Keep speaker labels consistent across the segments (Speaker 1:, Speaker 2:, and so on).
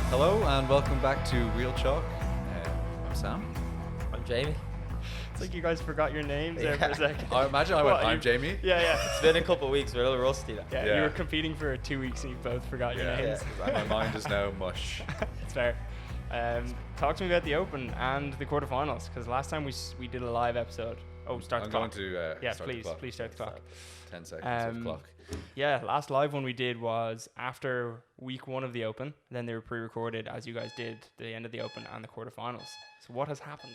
Speaker 1: Hello and welcome back to Real Chalk. I'm Sam.
Speaker 2: I'm Jamie.
Speaker 3: It's like you guys forgot your names there for a second.
Speaker 1: I imagine I went, I'm Jamie.
Speaker 3: Yeah.
Speaker 2: It's been a couple of weeks. We're a little rusty.
Speaker 3: You were competing for 2 weeks and you both forgot your names.
Speaker 1: And my mind is now mush.
Speaker 3: It's fair. Talk to me about the Open and the quarterfinals, because last time we did a live episode. Oh, start the clock. Please start the clock.
Speaker 1: 10 seconds of clock.
Speaker 3: Yeah, last live one we did was after week 1 of the Open. Then they were pre-recorded as you guys did the end of the Open and the quarterfinals. So what has happened?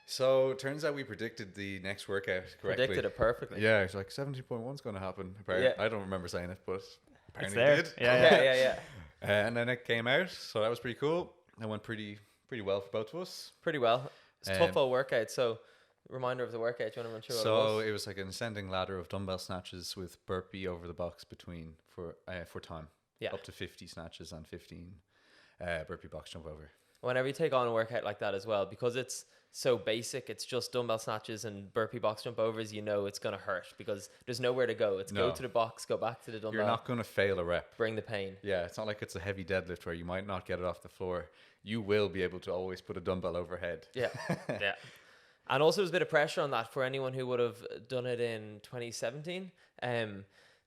Speaker 1: So it turns out we predicted the next workout correctly.
Speaker 2: Predicted it perfectly.
Speaker 1: Yeah, it's like 17.1 is going to happen. Apparently. Yeah. I don't remember saying it, but apparently
Speaker 3: it's there.
Speaker 1: It did.
Speaker 2: Yeah.
Speaker 1: And then it came out, so that was pretty cool. It went pretty well for both of us.
Speaker 2: Pretty well. It's a tough old workout. So, reminder of the workout. Do you want to run through what it was?
Speaker 1: It was like an ascending ladder of dumbbell snatches with burpee over the box between for time.
Speaker 2: Yeah.
Speaker 1: Up to 50 snatches and 15 burpee box jump over.
Speaker 2: Whenever you take on a workout like that as well, because it's so basic, it's just dumbbell snatches and burpee box jump overs, you know it's going to hurt because there's nowhere to go. It's go to the box, go back to the dumbbell.
Speaker 1: You're not going to fail a rep.
Speaker 2: Bring the pain.
Speaker 1: Yeah, it's not like it's a heavy deadlift where you might not get it off the floor. You will be able to always put a dumbbell overhead.
Speaker 2: Yeah. And also there's a bit of pressure on that for anyone who would have done it in 2017.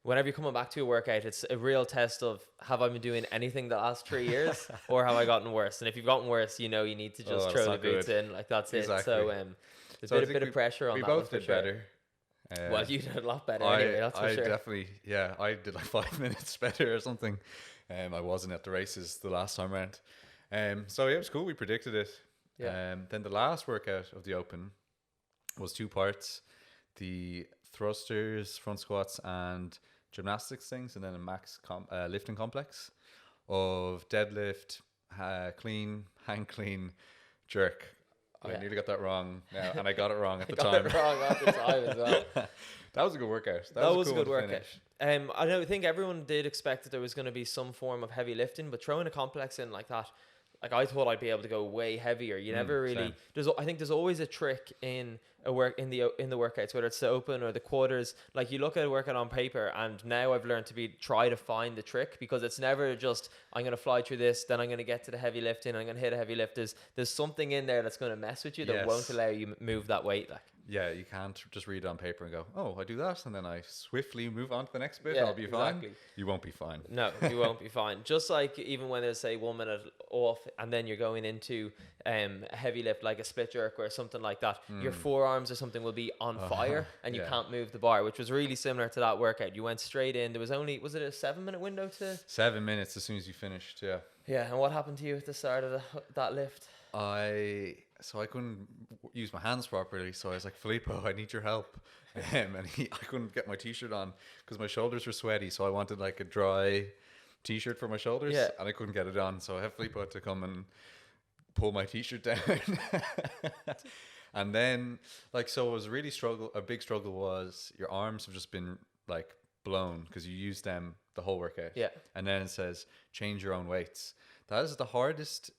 Speaker 2: Whenever you're coming back to a workout, it's a real test of, have I been doing anything the last 3 years or have I gotten worse? And if you've gotten worse, you know you need to just throw the boots in. Like, that's exactly. It. So there's a bit of pressure on that.
Speaker 1: We both did better.
Speaker 2: Well, you did a lot better anyway, that's for sure.
Speaker 1: I did like 5 minutes better or something. I wasn't at the races the last time around. So it was cool. We predicted it. Yeah. Then the last workout of the Open was 2 parts: the thrusters, front squats, and gymnastics things, and then a max lifting complex of deadlift, clean, hang clean, jerk. I nearly got that wrong now, and I got it wrong at the time.
Speaker 2: Got it wrong at the time as well.
Speaker 1: That was a good workout.
Speaker 2: That was a good workout. I think everyone did expect that there was going to be some form of heavy lifting, but throwing a complex in like that, like I thought I'd be able to go way heavier. You never really. I think there's always a trick in the workouts, whether it's the Open or the quarters. Like, you look at a workout on paper, and now I've learned to try to find the trick, because it's never just I'm going to fly through this, then I'm going to get to the heavy lifting, I'm going to hit a heavy lift. There's something in there that's going to mess with you that won't allow you move that weight. Like.
Speaker 1: Yeah, you can't just read it on paper and go, oh, I do that, and then I swiftly move on to the next bit, and I'll be fine. You won't be fine.
Speaker 2: No, you won't be fine. Just like even when there's, say, 1 minute off, and then you're going into a heavy lift like a split jerk or something like that, your forearms or something will be on fire, and you can't move the bar, which was really similar to that workout. You went straight in. There was only, was it a 7-minute window to?
Speaker 1: 7 minutes as soon as you finished, yeah.
Speaker 2: Yeah, and what happened to you at the start of that lift?
Speaker 1: I couldn't use my hands properly, so I was like, Filippo, I need your help. And I couldn't get my t-shirt on because my shoulders were sweaty, so I wanted like a dry t-shirt for my shoulders, and I couldn't get it on, so I had Filippo to come and pull my t-shirt down. And then, like, so it was really a big struggle was your arms have just been like blown because you used them the whole workout. Yeah. And then it says change your own weights. That is the hardest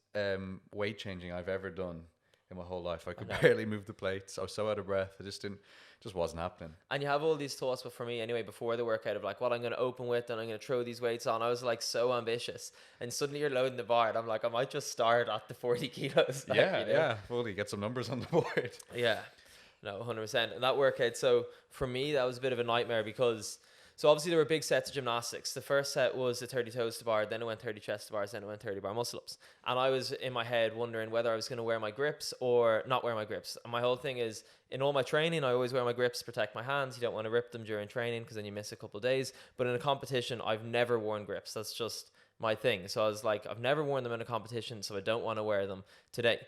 Speaker 1: weight changing I've ever done in my whole life. I could barely move the plates. I was so out of breath. It just wasn't happening. And
Speaker 2: you have all these thoughts, but for me anyway, before the workout, of like what I'm going to open with, and I'm going to throw these weights on. I was like so ambitious, and suddenly you're loading the bar, and I'm like, I might just start at the 40 kilos. Like,
Speaker 1: Fully get some numbers on the board.
Speaker 2: Yeah, no, 100%. And that workout, so for me, that was a bit of a nightmare because. So obviously there were big sets of gymnastics. The first set was the 30 toes to bar, then it went 30 chest to bars, then it went 30 bar muscle ups. And I was in my head wondering whether I was going to wear my grips or not wear my grips. And my whole thing is, in all my training, I always wear my grips to protect my hands. You don't want to rip them during training because then you miss a couple of days. But in a competition, I've never worn grips. That's just my thing. So I was like, I've never worn them in a competition, so I don't want to wear them today.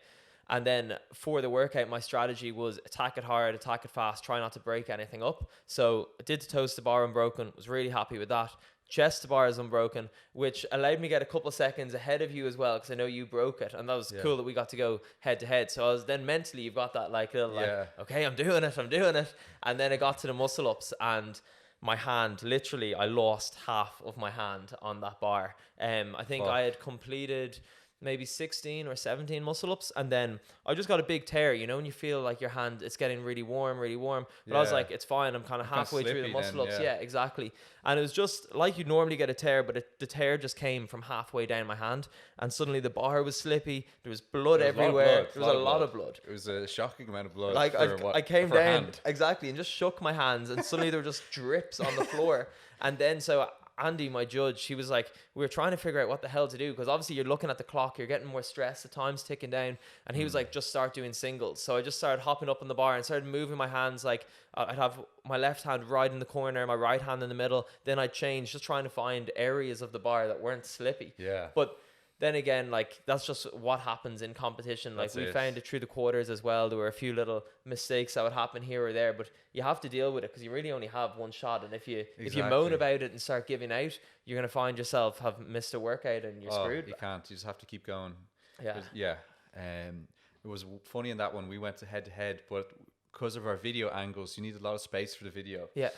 Speaker 2: And then for the workout, my strategy was attack it hard, attack it fast, try not to break anything up. So I did the toes to bar unbroken, was really happy with that. Chest to bar is unbroken, which allowed me to get a couple of seconds ahead of you as well, because I know you broke it. And that was cool that we got to go head to head. So I was then mentally, you've got that like little okay, I'm doing it. And then I got to the muscle ups, and my hand, literally, I lost half of my hand on that bar. I think I had completed maybe 16 or 17 muscle ups, and then I just got a big tear, you know, and you feel like your hand, it's getting really warm, but I was like, it's fine, I'm kind of halfway through the muscle ups. Yeah, exactly. And it was just like you'd normally get a tear, but the tear just came from halfway down my hand, and suddenly the bar was slippy, there was blood everywhere. There was a lot of blood.
Speaker 1: It was a shocking amount of blood.
Speaker 2: Like I came down exactly and just shook my hands, and suddenly there were just drips on the floor. And then so Andy, my judge, she was like, we were trying to figure out what the hell to do, because obviously you're looking at the clock, you're getting more stressed, the time's ticking down, and he was like, just start doing singles. So I just started hopping up on the bar and started moving my hands. Like I'd have my left hand right in the corner, my right hand in the middle, then I'd change, just trying to find areas of the bar that weren't slippy. But then again, like, that's just what happens in competition. Like, we found it through the quarters as well. There were a few little mistakes that would happen here or there, but you have to deal with it, because you really only have one shot. And if you moan about it and start giving out, you're going to find yourself have missed a workout and you're screwed.
Speaker 1: You can't. You just have to keep going.
Speaker 2: Yeah.
Speaker 1: It was funny in that one. We went to head to head, but because of our video angles, you need a lot of space for the video. Andy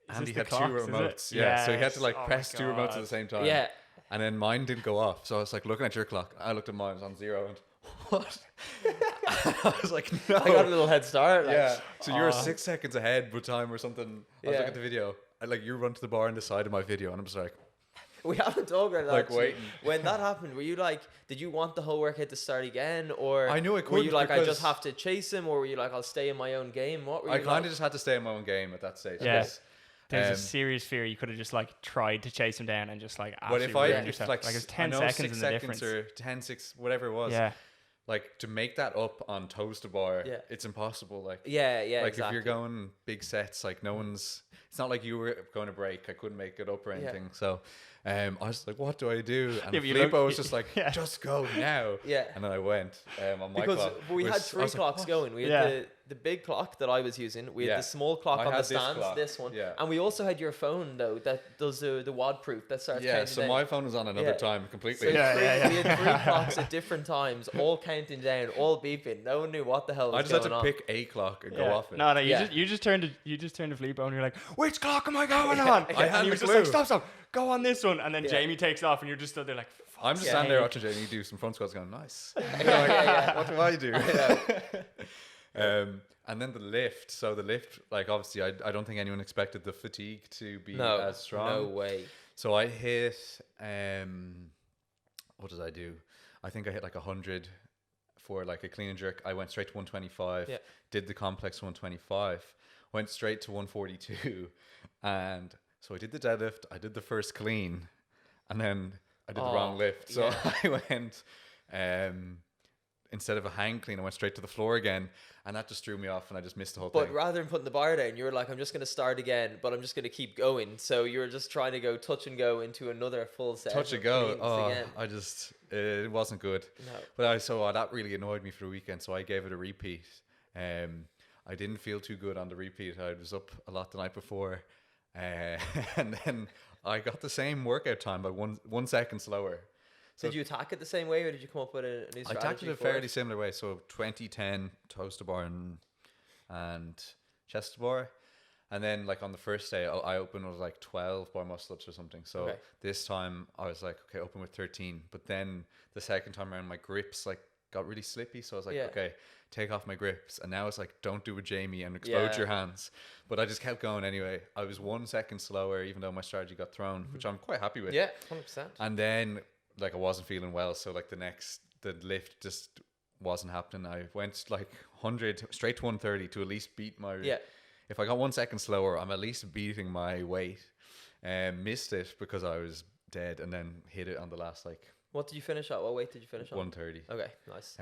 Speaker 1: had 2 remotes. Yeah. So he had to like press 2 remotes at the same time.
Speaker 2: Yeah.
Speaker 1: And then mine didn't go off. So I was like looking at your clock. I looked at mine, it was on 0. And what? I was like, no.
Speaker 2: I got a little head start. Like,
Speaker 1: so you were 6 seconds ahead with time or something. I was looking at the video. You run to the bar on the side of my video. And I'm just like,
Speaker 2: we haven't talked about that.
Speaker 1: Like, waiting.
Speaker 2: When that happened, were you like, did you want the whole workout to start again? Or
Speaker 1: I knew I could.
Speaker 2: Were you like, I just have to chase him? Or were you like, I'll stay in my own game? What were you
Speaker 1: I kind of just had to stay in my own game at that stage.
Speaker 3: Yeah. There's a serious fear you could have just like tried to chase him down and just like absolutely
Speaker 1: ruined
Speaker 3: yourself.
Speaker 1: Like
Speaker 3: it was 10 seconds in the difference.
Speaker 1: Or 10, 6, whatever it was.
Speaker 3: Yeah.
Speaker 1: Like, to make that up on toes to bar, it's impossible. Like, like
Speaker 2: exactly.
Speaker 1: If you're going big sets, like it's not like you were going to break. I couldn't make it up or anything. So I was like, what do I do? And Filippo was just like, just go now. And then I went on my clock.
Speaker 2: Because we had 3 clocks going. We had the big clock that I was using. We had the small clock on the stands, this one. And we also had your phone, though, that does the WOD proof that starts counting
Speaker 1: so
Speaker 2: down.
Speaker 1: My phone was on another time completely.
Speaker 2: So we had 3 clocks at different times, all counting down, all beeping. No one knew what the hell was going on.
Speaker 1: I just had to pick a clock and go off it.
Speaker 3: No, you just turned to Filippo and you're like, which clock am I going on?
Speaker 1: I had
Speaker 3: he was just like, stop, go on this one. And then Jamie takes off and you're just stood there like,
Speaker 1: I'm just standing there watching Jamie do some front squats going, nice. What do I do? And then the lift. So the lift, like, obviously, I don't think anyone expected the fatigue to be as strong.
Speaker 2: No way.
Speaker 1: So I hit, what did I do? I think I hit like 100 for like a clean and jerk. I went straight to 125, did the complex 125, went straight to 142. And so I did the deadlift, I did the first clean, and then I did the wrong lift. So I went, instead of a hang clean, I went straight to the floor again, and that just threw me off, and I just missed the whole thing.
Speaker 2: But rather than putting the bar down, you were like, I'm just going to start again, but I'm just going to keep going. So you were just trying to go touch and go into another full set.
Speaker 1: Touch and go. It wasn't good.
Speaker 2: No.
Speaker 1: But that really annoyed me for the weekend, so I gave it a repeat. I didn't feel too good on the repeat. I was up a lot the night before, and then I got the same workout time by 1 second slower. So
Speaker 2: did you attack it the same way, or did you come up with a new strategy?
Speaker 1: I attacked it a fairly similar way. So 20-10 toes to bar and chest to bar. And then like on the first day, I opened with like 12 bar muscle ups or something. So this time I was like, okay, open with 13. But then the second time around, my grips like got really slippy. So I was like, okay, take off my grips. And now it's like, don't do with Jamie and explode your hands. But I just kept going anyway. I was 1 second slower, even though my strategy got thrown, which I'm quite happy with.
Speaker 2: Yeah, 100%.
Speaker 1: And then like I wasn't feeling well, so like the lift just wasn't happening. I went like 100 straight to 130 to at least beat my if I got 1 second slower, I'm at least beating my weight. Missed it because I was dead, and then hit it on the last like.
Speaker 2: What did you finish at? What weight did you finish on?
Speaker 1: 130.
Speaker 2: Okay, nice.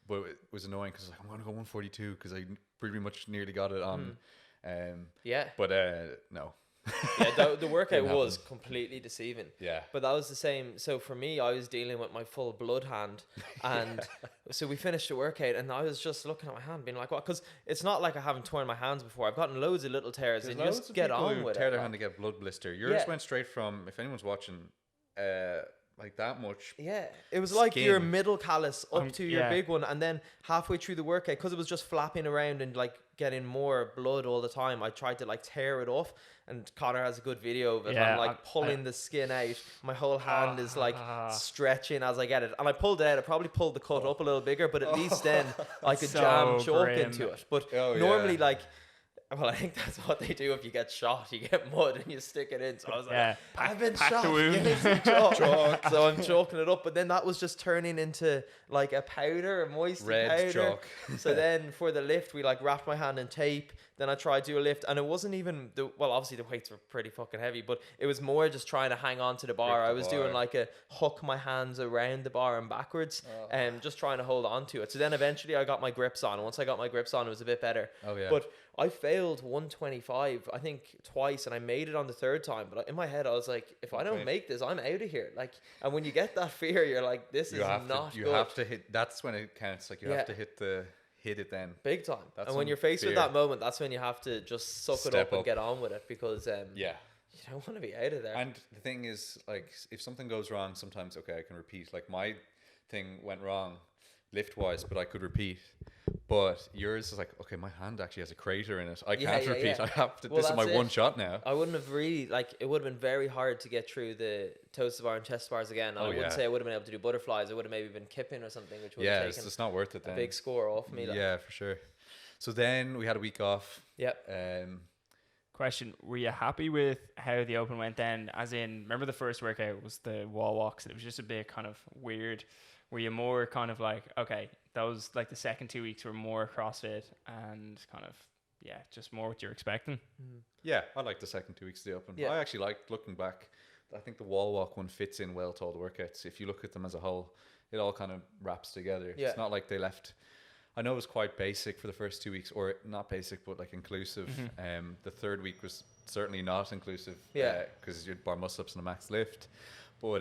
Speaker 1: But it was annoying because like, I'm gonna go 142 because I pretty much nearly got it on. But no.
Speaker 2: The workout was completely deceiving. But that was the same. So for me, I was dealing with my full blood hand, and so we finished the workout, and I was just looking at my hand, being like, "What?" Because it's not like I haven't torn my hands before. I've gotten loads of little tears, and you just get on with it.
Speaker 1: Tear their hand to get blood blister. Yours went straight from. If anyone's watching, like that much.
Speaker 2: Yeah, it was like your middle callus up to your big one, and then halfway through the workout, because it was just flapping around and like getting more blood all the time, I tried to like tear it off. And Connor has a good video of it. I'm like pulling the skin out. My whole hand is like stretching as I get it. And I pulled it out. I probably pulled the cut up a little bigger, but at least then I could jam chalk into it. But normally like, well, I think that's what they do if you get shot. You get mud and you stick it in. So I was like, I've been shot. Give me some chalk. So I'm chalking it up. But then that was just turning into like a powder, a moist
Speaker 1: red
Speaker 2: powder.
Speaker 1: Chalk.
Speaker 2: So then for the lift, we like wrapped my hand in tape. Then I tried to do a lift, and it wasn't even well, obviously the weights were pretty fucking heavy, but it was more just trying to hang on to the bar. I was doing like a hook my hands around the bar and backwards, and just trying to hold on to it. So then eventually I got my grips on. And once I got my grips on, it was a bit better. But I failed 125, I think twice, and I made it on the third time. But in my head, I was like, if I don't make this, I'm out of here. Like, and when you get that fear, you're like, this is not good.
Speaker 1: You have to hit. That's when it counts. Like you have to hit it then.
Speaker 2: Big time. And when you're faced with that moment, that's when you have to just suck it up and get on with it, because you don't want to be out of there.
Speaker 1: And the thing is, like, if something goes wrong, sometimes I can repeat. Like my thing went wrong lift wise, but I could repeat. But yours is like, okay, my hand actually has a crater in it. I can't repeat. I have to. This is my one shot now.
Speaker 2: I wouldn't have really, like, it would have been very hard to get through the toes to bar and chest bars again. And I wouldn't say I would have been able to do butterflies. I would have maybe been kipping or something, which would have taken
Speaker 1: it's not worth it then.
Speaker 2: A big score off me. Like.
Speaker 1: Yeah, for sure. So then we had a week off.
Speaker 2: Yep.
Speaker 3: Question: were you happy with how the Open went then? As in, remember the first workout was the wall walks, and it was just a bit kind of weird. Were you more kind of like, okay, those like the second 2 weeks were more CrossFit and kind of just more what you're expecting?
Speaker 1: Yeah, I like the second 2 weeks of the Open. I actually liked looking back. I think the wall walk one fits in well to all the workouts. If you look at them as a whole, it all kind of wraps together. It's not like they left. I know it was quite basic for the first 2 weeks, or not basic, but like inclusive. The third week was certainly not inclusive. Because you'd bar muscle ups and a max lift. But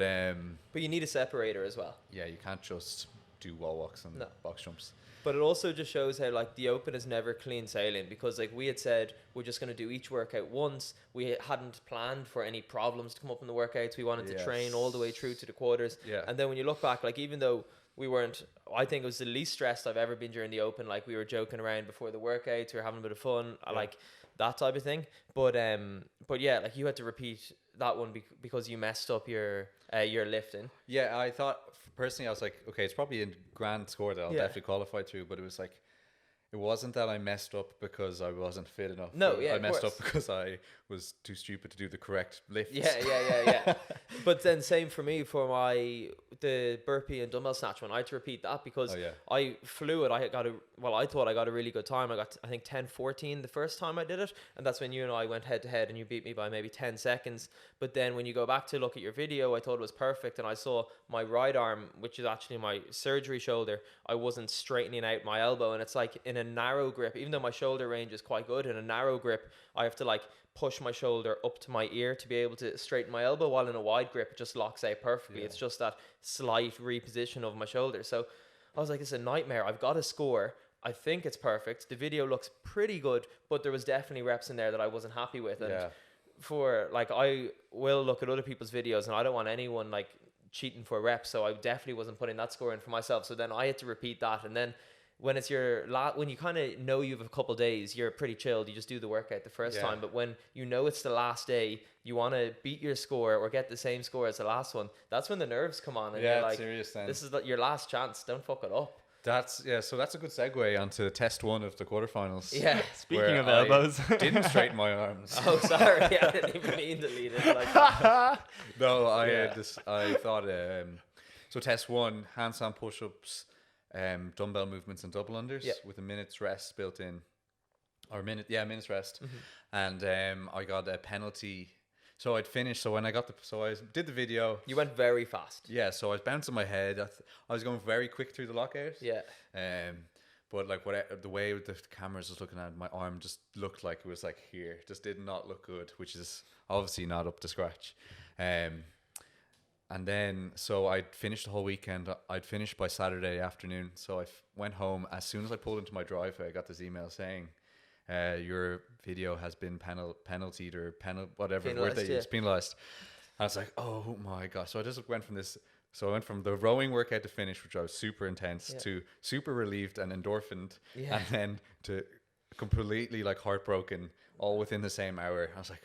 Speaker 2: you need a separator as well.
Speaker 1: Yeah, you can't just do wall walks and box jumps.
Speaker 2: But it also just shows how like the Open is never clean sailing, because like we had said we're just going to do each workout once. We hadn't planned for any problems to come up in the workouts. We wanted to train all the way through to the quarters. And then when you look back, like even though we weren't, I think it was the least stressed I've ever been during the Open. Like we were joking around before the workouts, we were having a bit of fun, like that type of thing. But yeah, like you had to repeat that one because you messed up your lifting.
Speaker 1: Yeah, I thought personally, I was like, okay, it's probably a grand score that I'll definitely qualify through. But it was like, it wasn't that I messed up because I wasn't fit enough.
Speaker 2: No,
Speaker 1: I messed up because I was too stupid to do the correct lifts.
Speaker 2: Yeah. But then same for me for the burpee and dumbbell snatch one. I had to repeat that because I flew it. I thought I got a really good time. I got, I think 10:14 the first time I did it. And that's when you and I went head to head and you beat me by maybe 10 seconds. But then when you go back to look at your video, I thought it was perfect. And I saw my right arm, which is actually my surgery shoulder, I wasn't straightening out my elbow. And it's like in a narrow grip, even though my shoulder range is quite good, in a narrow grip, I have to like push my shoulder up to my ear to be able to straighten my elbow, while in a wide grip it just locks out perfectly. It's just that slight reposition of my shoulder. So I was like, it's a nightmare. I've got a score. I think it's perfect. The video looks pretty good, but there was definitely reps in there that I wasn't happy with. And for like, I will look at other people's videos and I don't want anyone like cheating for reps. So I definitely wasn't putting that score in for myself. So then I had to repeat that. And then when it's when you kind of know you have a couple days, you're pretty chilled. You just do the workout the first time. But when you know it's the last day, you want to beat your score or get the same score as the last one. That's when the nerves come on. And you're like,
Speaker 1: serious then.
Speaker 2: This is your last chance. Don't fuck it up.
Speaker 1: So that's a good segue onto test one of the quarterfinals.
Speaker 2: Yeah.
Speaker 3: Speaking of elbows,
Speaker 1: didn't straighten my arms.
Speaker 2: Oh, sorry. I didn't even mean to lead it like that.
Speaker 1: No, I thought so test one, handstand push-ups, dumbbell movements and double unders with a minute's rest built in, or minute's rest. And I got a penalty. So I'd finished. So when I did the video.
Speaker 2: You went very fast.
Speaker 1: Yeah. So I was bouncing my head. I was going very quick through the lockout.
Speaker 2: Yeah.
Speaker 1: But like the way the cameras was looking at it, my arm just looked like it was like here. Just did not look good, which is obviously not up to scratch. And then, so I'd finished the whole weekend. I'd finished by Saturday afternoon. So I went home. As soon as I pulled into my driveway, I got this email saying, your video has been penalized or whatever word they use, penalized. I was like, oh my gosh. So I just went from this. So I went from the rowing workout to finish, which I was super intense, to super relieved and endorphined, and then to completely like heartbroken, all within the same hour. I was like,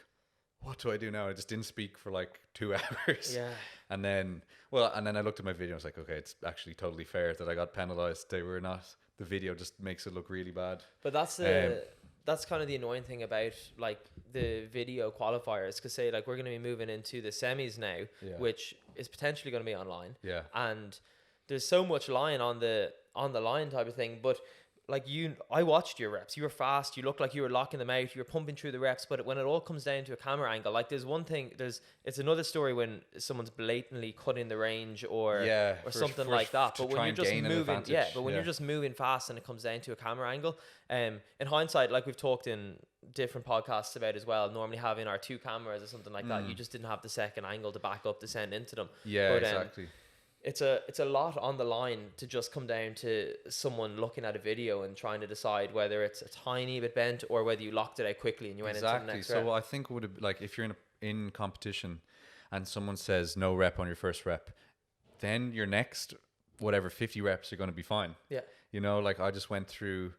Speaker 1: what do I do now? I just didn't speak for like 2 hours.
Speaker 2: Yeah.
Speaker 1: And then I looked at my video. I was like, okay, it's actually totally fair that I got penalized. They were not. The video just makes it look really bad.
Speaker 2: But that's that's kind of the annoying thing about like the video qualifiers, because say like we're going to be moving into the semis now, which is potentially going to be online.
Speaker 1: Yeah.
Speaker 2: And there's so much line on the line type of thing, but like I watched your reps. You were fast. You looked like you were locking them out. You were pumping through the reps. But when it all comes down to a camera angle, like there's one thing. It's another story when someone's blatantly cutting the range or something like that. But when you're just moving, you're just moving fast and it comes down to a camera angle. In hindsight, like we've talked in different podcasts about as well, normally having our 2 cameras or something like that, you just didn't have the second angle to back up the send into them.
Speaker 1: Yeah, but, exactly.
Speaker 2: It's a lot on the line to just come down to someone looking at a video and trying to decide whether it's a tiny bit bent or whether you locked it out quickly and you went into the next rep.
Speaker 1: So I think would have, like if you're in competition and someone says no rep on your first rep, then your next 50 reps are going to be fine.
Speaker 2: Yeah.
Speaker 1: You know, like I just went through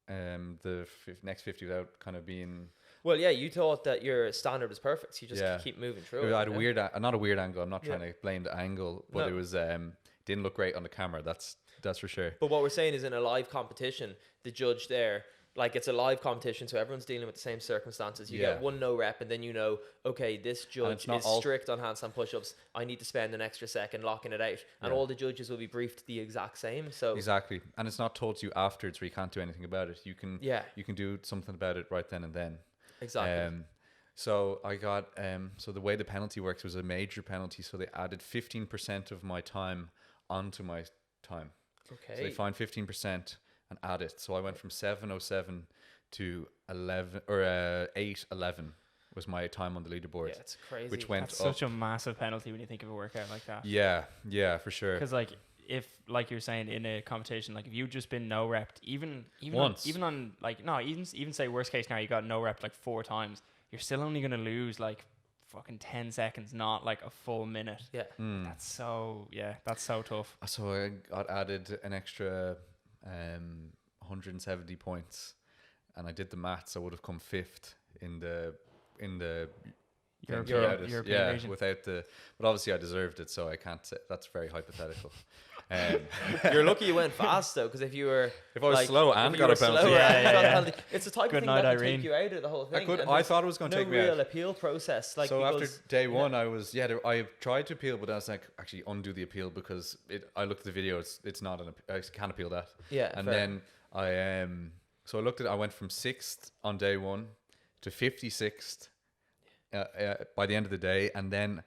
Speaker 1: the next 50 without kind of being.
Speaker 2: Well, yeah, you thought that your standard was perfect. So you just keep moving through it.
Speaker 1: I had not a weird angle. I'm not trying to blame the angle, but it was didn't look great on the camera. That's for sure.
Speaker 2: But what we're saying is in a live competition, the judge there, like it's a live competition, so everyone's dealing with the same circumstances. You get one no rep, and then you know, okay, this judge is strict on handstand push-ups. I need to spend an extra second locking it out, and all the judges will be briefed the exact same. So
Speaker 1: exactly, and it's not told to you afterwards where you can't do anything about it. You can do something about it right then and then.
Speaker 2: Exactly.
Speaker 1: So I got so the way the penalty works was a major penalty, so they added 15% of my time onto my time.
Speaker 2: Okay.
Speaker 1: So they find 15% and add it. So I went from 7:07 to 8:11 was my time on the leaderboard.
Speaker 2: Yeah, it's crazy.
Speaker 1: Which went
Speaker 3: That's such a massive penalty when you think of a workout like that.
Speaker 1: Yeah, for sure.
Speaker 3: Because like if like you're saying in a competition, like if you've just been no repped, even
Speaker 1: once,
Speaker 3: even say worst case now you got no rep like 4 times, you're still only gonna lose like fucking 10 seconds, not like a full minute.
Speaker 2: Yeah.
Speaker 3: That's so tough.
Speaker 1: So I got added an extra 170 points, and I did the maths. I would have come 5th in the
Speaker 3: European region.
Speaker 1: Without but obviously I deserved it, so I can't say that's very hypothetical.
Speaker 2: You're lucky you went fast though, because if I
Speaker 1: was slow and got a penalty,
Speaker 2: penalty, it's the type of thing that can take you out of the whole thing.
Speaker 1: I thought it was going to take me out.
Speaker 2: No real appeal process. Like
Speaker 1: so after day 1, I was I tried to appeal, but I was like, actually undo the appeal because I looked at the video. It's not I can't appeal that.
Speaker 2: Yeah,
Speaker 1: and then I so I looked at. I went from 6th on day 1 to 56th by the end of the day, and then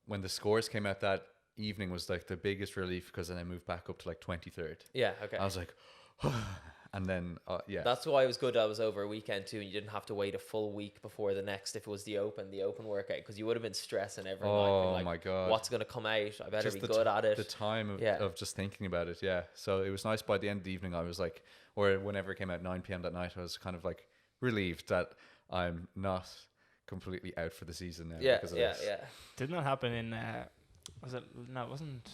Speaker 1: when the scores came out that evening was like the biggest relief, because then I moved back up to like 23rd.
Speaker 2: Yeah, okay.
Speaker 1: I was like, and then
Speaker 2: that's why it was good that it was over a weekend too, and you didn't have to wait a full week before the next, if it was the open workout, because you would have been stressing every night. Like,
Speaker 1: my god,
Speaker 2: what's going to come out? I better
Speaker 1: just
Speaker 2: be good at it.
Speaker 1: The time of just thinking about it. So it was nice. By the end of the evening I was like, or whenever it came out 9 p.m. that night, I was kind of like relieved that I'm not completely out for the season now.
Speaker 3: Didn't that happen in it wasn't,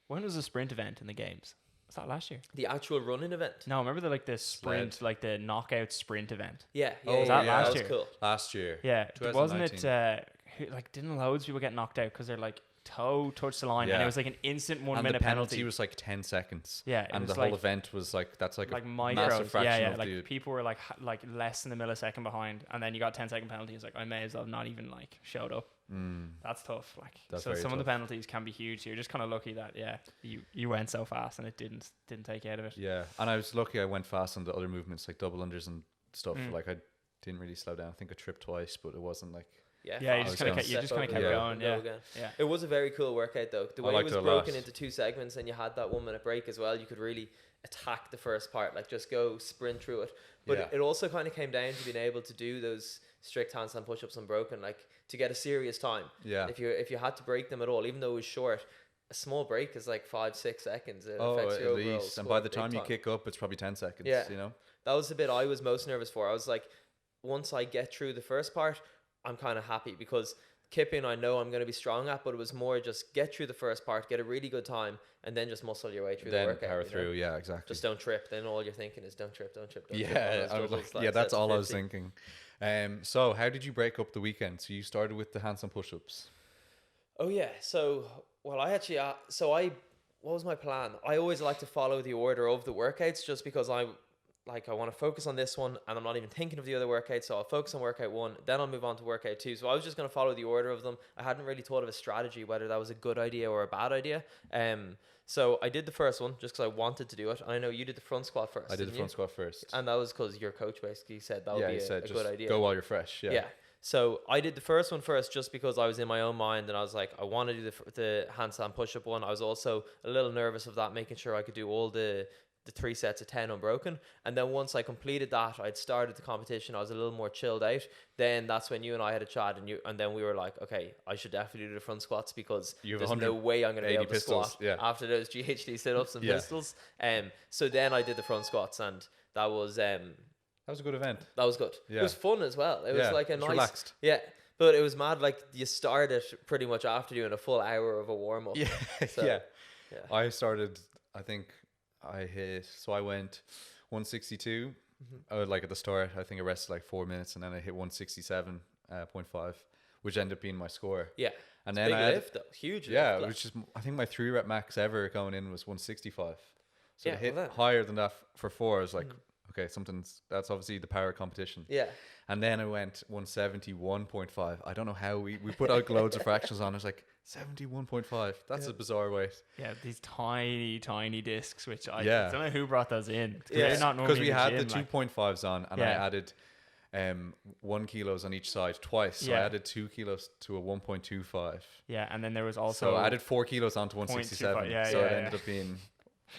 Speaker 3: when was the sprint event in the games? Was that last year?
Speaker 2: The actual running event?
Speaker 3: No, remember the sprint, like the knockout sprint event?
Speaker 2: Was
Speaker 3: that last year?
Speaker 2: Cool.
Speaker 1: Last year.
Speaker 3: Yeah. Wasn't it like didn't loads of people get knocked out because they're like toe touched the line, and it was like an instant 1 minute
Speaker 1: the
Speaker 3: penalty.
Speaker 1: was like 10 seconds.
Speaker 3: Yeah,
Speaker 1: and the whole event was like that's like a
Speaker 3: micro,
Speaker 1: massive fraction of
Speaker 3: like people were like less than a millisecond behind, and then you got 10-second penalty. It's like I may as well have not even like showed up. That's tough. Like so some of the penalties can be huge. So you're just kind of lucky that you went so fast and it didn't take you out of it.
Speaker 1: Yeah, and I was lucky I went fast on the other movements like double unders and stuff. Like I didn't really slow down. I think I tripped twice, but it wasn't like.
Speaker 3: You just kind of kept going. Yeah.
Speaker 2: It was a very cool workout though. The way it was broken into 2 segments, and you had that 1 minute break as well. You could really attack the first part, like just go sprint through it. But it also kind of came down to being able to do those strict handstand push-ups unbroken, like to get a serious time. Yeah. If you had to break them at all, even though it was short, a small break is like 5-6 seconds. It affects your overall score.
Speaker 1: And by the time you kick up, it's probably 10 seconds.
Speaker 2: Yeah.
Speaker 1: You know.
Speaker 2: That was the bit I was most nervous for. I was like, once I get through the first part, I'm kind of happy, because kipping I know I'm going to be strong at, but it was more just get through the first part, get a really good time, and then just muscle your way through the workout.
Speaker 1: Power through, yeah, exactly.
Speaker 2: Just don't trip. Then all you're thinking is don't trip, don't trip, don't trip.
Speaker 1: Yeah, that's all I was thinking. So how did you break up the weekend? So you started with the handstand push-ups.
Speaker 2: Oh yeah. So well, I actually what was my plan? I always like to follow the order of the workouts, just because I want to focus on this one and I'm not even thinking of the other workouts. So I'll focus on workout 1, then I'll move on to workout 2. So I was just going to follow the order of them. I hadn't really thought of a strategy, whether that was a good idea or a bad idea. So I did the first one just because I wanted to do it. I know you did the front squat first.
Speaker 1: I did the front squat first.
Speaker 2: And that was because your coach basically said that would be a good idea.
Speaker 1: Go while you're fresh. Yeah.
Speaker 2: So I did the first one first just because I was in my own mind and I was like, I want to do the handstand push-up one. I was also a little nervous of that, making sure I could do all the 3 sets of 10 unbroken. And then once I completed that, I'd started the competition. I was a little more chilled out. Then that's when you and I had a chat, and then we were like, okay, I should definitely do the front squats because there's no way I'm going to be able to squat after those GHD sit-ups and pistols. So then I did the front squats, and that was
Speaker 1: a good event.
Speaker 2: That was good. Yeah. It was fun as well. It was like a nice,
Speaker 1: relaxed.
Speaker 2: Yeah. But it was mad. Like you started pretty much after doing a full hour of a warm up.
Speaker 1: Yeah. So, I started, I think I went 162. Like at the start, I think I rested like 4 minutes, and then I hit 167.5, which ended up being my score.
Speaker 2: Yeah.
Speaker 1: And
Speaker 2: it's
Speaker 1: then I
Speaker 2: lift though. Huge lift.
Speaker 1: Yeah, which is, I think my 3 rep max ever going in was 165. So to hit higher than that for 4, I was like, okay, that's obviously the power competition.
Speaker 2: Yeah.
Speaker 1: And then I went 171.5. I don't know how we put out loads of fractions on. I was like, 71.5. That's a bizarre weight.
Speaker 3: Yeah, these tiny discs, which I don't know who brought those in.
Speaker 1: Because we had the 2.5s on, and I added 1 kilos on each side twice. So I added 2 kilos to a 1.25.
Speaker 3: Yeah, and then there was also...
Speaker 1: So I added 4 kilos onto 167. It ended up being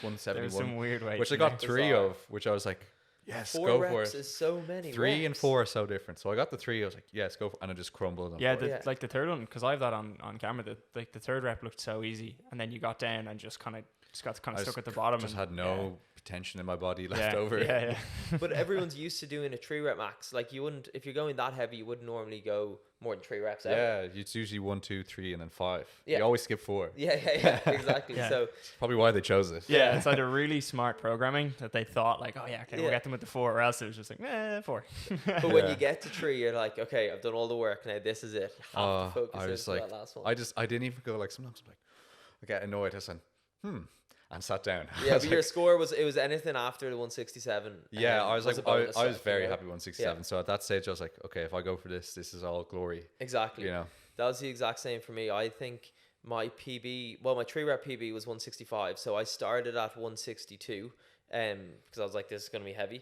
Speaker 1: 171.
Speaker 3: There was some weird weights.
Speaker 1: Which I got 3 of, which I was like, yes,
Speaker 2: 4
Speaker 1: go
Speaker 2: reps
Speaker 1: for it.
Speaker 2: Is so many
Speaker 1: 3
Speaker 2: reps.
Speaker 1: and 4 are so different. So I got the 3. I was like, yes, go for it. And I just crumbled.
Speaker 3: Like the third one, because I have that on camera. The third rep looked so easy, and then you got down and just got stuck at the bottom.
Speaker 1: Just had no tension in my body left over.
Speaker 3: Yeah.
Speaker 2: But everyone's used to doing a 3 rep max. Like you wouldn't, if you're going that heavy, you wouldn't normally go more than 3 reps.
Speaker 1: Yeah, it's usually 1, 2, 3, and then 5.
Speaker 2: Yeah.
Speaker 1: You always skip 4.
Speaker 2: Yeah, exactly. So
Speaker 1: it's probably why they chose it.
Speaker 3: Yeah, it's either really smart programming that they thought like, we'll get them with the 4, or else it was just like, 4.
Speaker 2: But when you get to 3, you're like, okay, I've done all the work now. This is it. You have to focus
Speaker 1: I was like,
Speaker 2: that last one.
Speaker 1: I didn't even go like. Sometimes I'm like, I get annoyed. I said, and sat down.
Speaker 2: Yeah, but your score was anything after the 167.
Speaker 1: Yeah, I was like, I was very happy 167. So at that stage, I was like, okay, if I go for this is all glory.
Speaker 2: Exactly.
Speaker 1: You know,
Speaker 2: that was the exact same for me. I think my PB, my 3 rep PB was 165. So I started at 162, because I was like, this is gonna be heavy,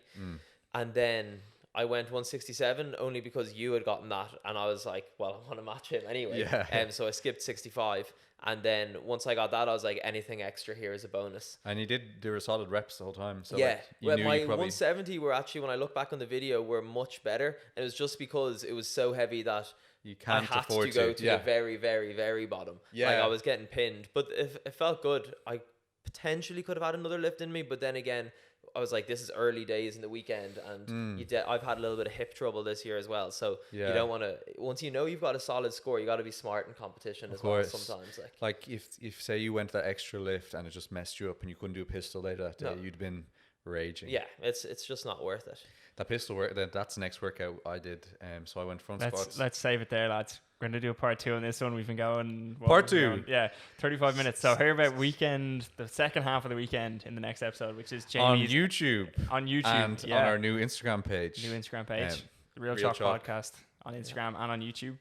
Speaker 2: and then I went 167 only because you had gotten that, and I was like, well, I want to match him anyway. Yeah. So I skipped 65. And then once I got that, I was like, anything extra here is a bonus.
Speaker 1: And there were solid reps the whole time. So
Speaker 2: yeah,
Speaker 1: like,
Speaker 2: my 170 were actually, when I look back on the video, were much better. And it was just because it was so heavy that
Speaker 1: you can't
Speaker 2: I had
Speaker 1: afford
Speaker 2: to go to the very, very, very bottom. Yeah, like I was getting pinned, but it felt good. I potentially could have had another lift in me, but then again, I was like, this is early days in the weekend, and I've had a little bit of hip trouble this year as well. So you don't want to, once you know you've got a solid score, you got to be smart in competition as well sometimes.
Speaker 1: Like if say you went that extra lift and it just messed you up and you couldn't do a pistol later that day, you'd been raging.
Speaker 2: Yeah, it's just not worth it.
Speaker 1: That pistol work, that's the next workout I did. So I went front squats.
Speaker 3: Let's save it there, lads. We're going to do a part 2 on this one. We've been going...
Speaker 1: Part 2?
Speaker 3: Yeah, 35 minutes. So hear about the second half of the weekend in the next episode, which is Jamie's...
Speaker 1: On YouTube. And on our new Instagram page.
Speaker 3: The Real Chalk Podcast on Instagram and on YouTube.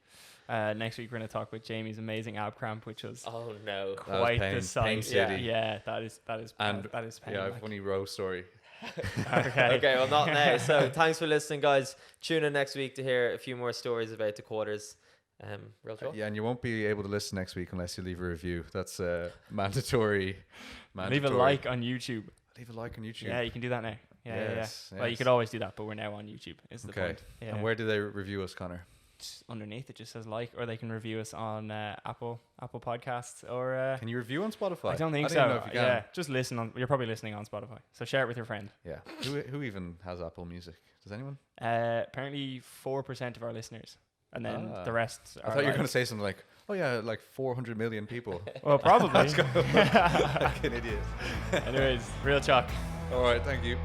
Speaker 3: Next week we're going to talk with Jamie's amazing ab cramp, which was quite the sight. Yeah, that is pain.
Speaker 1: Yeah, I have a funny row story.
Speaker 2: Okay, well, not now. So thanks for listening, guys. Tune in next week to hear a few more stories about the quarters. Real talk.
Speaker 1: Yeah, and you won't be able to listen next week unless you leave a review. That's mandatory.
Speaker 3: Leave a like on YouTube.
Speaker 1: Yeah,
Speaker 3: you can do that now. Yeah. Well, you could always do that, but we're now on YouTube. Is the point? Yeah.
Speaker 1: And where do they review us, Connor?
Speaker 3: Just underneath it just says like, or they can review us on Apple Podcasts, or
Speaker 1: can you review on Spotify?
Speaker 3: I don't think so. Know if you can. Yeah, just listen on. You're probably listening on Spotify, so share it with your friend.
Speaker 1: Yeah. Who even has Apple Music? Does anyone?
Speaker 3: Apparently 4% of our listeners and then the rest.
Speaker 1: I thought you were going to say something like, oh yeah, like 400 million people.
Speaker 3: Well, probably.
Speaker 1: Like an idiot.
Speaker 3: Anyways, real chalk.
Speaker 1: All right, thank you.